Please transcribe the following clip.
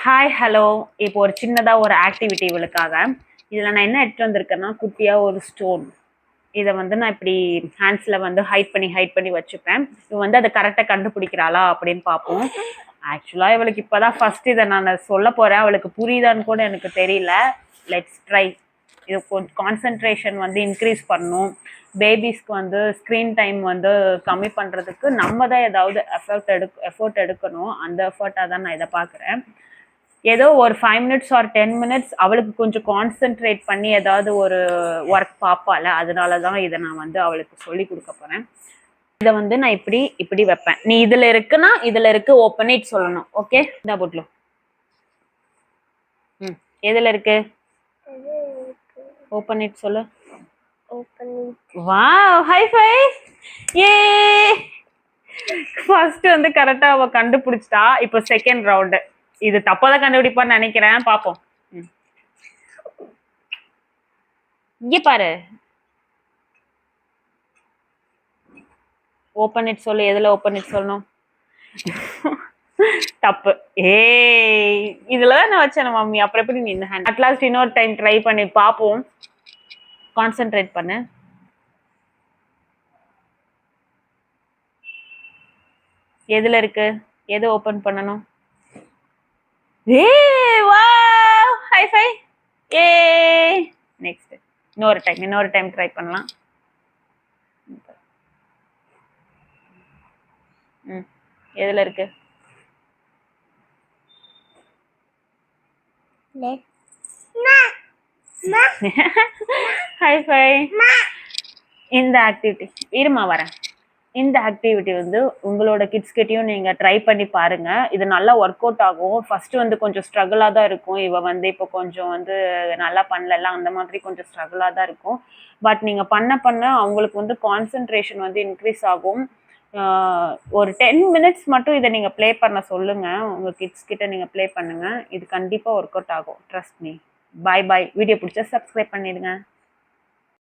Hi hello. இப்போ ஒரு சின்னதாக ஒரு ஆக்டிவிட்டி இவளுக்காக. இதில் நான் என்ன எடுத்துகிட்டு வந்திருக்கேன்னா குட்டியாக ஒரு ஸ்டோன். இதை வந்து நான் இப்படி ஹேண்ட்ஸில் வந்து ஹைட் பண்ணி வச்சுப்பேன். இவன் வந்து அதை கரெக்டாக கண்டுபிடிக்கிறாளா அப்படின்னு பார்ப்போம். ஆக்சுவலாக இவளுக்கு இப்போ தான் ஃபஸ்ட் இதை நான் சொல்ல போகிறேன். அவளுக்கு புரியுதான்னு கூட எனக்கு தெரியல. Let's try. இது கொஞ்சம் கான்சன்ட்ரேஷன் வந்து இன்க்ரீஸ் பண்ணணும். பேபிஸ்க்கு வந்து ஸ்க்ரீன் டைம் வந்து கம்மி பண்ணுறதுக்கு நம்ம தான் ஏதாவது எஃபர்ட் எடுக்கணும். அந்த எஃபர்ட்டாக தான் நான் இதை பார்க்குறேன். ஏதோ ஒரு 5 மினிட்ஸ் ஆர் 10 மினிட்ஸ் அவளுக்கு கொஞ்சம் கான்சென்ட்ரேட் பண்ணி ஏதாவது ஒரு ஒர்க் பார்ப்பாள். அதனால தான் இதை நான் வந்து அவளுக்கு சொல்லி கொடுக்க போகிறேன். இதை வந்து நான் இப்படி இப்படி வைப்பேன். நீ இதில் இருக்குன்னா இதில் இருக்கு ஓப்பன் இட் சொல்லணும். ஓகே, இந்த போட்லும் எதில் இருக்கு ஓப்பன் இட் சொல்லு. Wow, high five. ஏ, ஃபர்ஸ்ட் வந்து கரெக்டா அவ கண்டுபிடிச்சிட்டா. இப்போ செகண்ட் ரவுண்டு. இது தப்பாதான் கண்டுபிடிப்பான்னு நினைக்கிறேன். பாப்போம். இங்க பாரு, ஓப்பன் இட் சொல்லு. எதுல ஓப்பன் இட் சொல்லணும்? தப்பு. ஏய், இதுலதான் நான் வச்சேன் மம்மி. அப்புறம் எப்படி நீ இந்த ஹேண்ட்? அட்லாஸ்ட் இன்னொரு டைம் ட்ரை பண்ணி பாப்போம். கான்சென்ட்ரேட் பண்ணு. எதுல இருக்கு? எது ஓபன் பண்ணணும்? ஏய், வாவ், ஹை ஃபை. ஏய், நெக்ஸ்ட் இன்னொரு டைம் ட்ரை பண்ணலாம். எதுல இருக்கு? High five. இந்த ஆக்டிவிட்டி இருமா வரேன். இந்த ஆக்டிவிட்டி வந்து உங்களோட கிட்ஸ் கிட்டையும் நீங்கள் ட்ரை பண்ணி பாருங்கள். இது நல்லா ஒர்க் அவுட் ஆகும். ஃபஸ்ட்டு வந்து கொஞ்சம் ஸ்ட்ரகிளாக தான் இருக்கும். இவள் வந்து இப்போ கொஞ்சம் வந்து நல்லா பண்ணலாம், அந்த மாதிரி கொஞ்சம் ஸ்ட்ரகிளாக தான் இருக்கும். பட் நீங்கள் பண்ண அவங்களுக்கு வந்து கான்சன்ட்ரேஷன் வந்து இன்க்ரீஸ் ஆகும். ஒரு 10 மினிட்ஸ் மட்டும் இதை நீங்கள் ப்ளே பண்ண சொல்லுங்கள். உங்கள் கிட்ஸ் கிட்ட நீங்கள் ப்ளே பண்ணுங்கள். இது கண்டிப்பாக ஒர்க் அவுட் ஆகும். Trust me. Bye bye. Video பிடிச்சா சப்ஸ்கிரைப் பண்ணிடுங்க.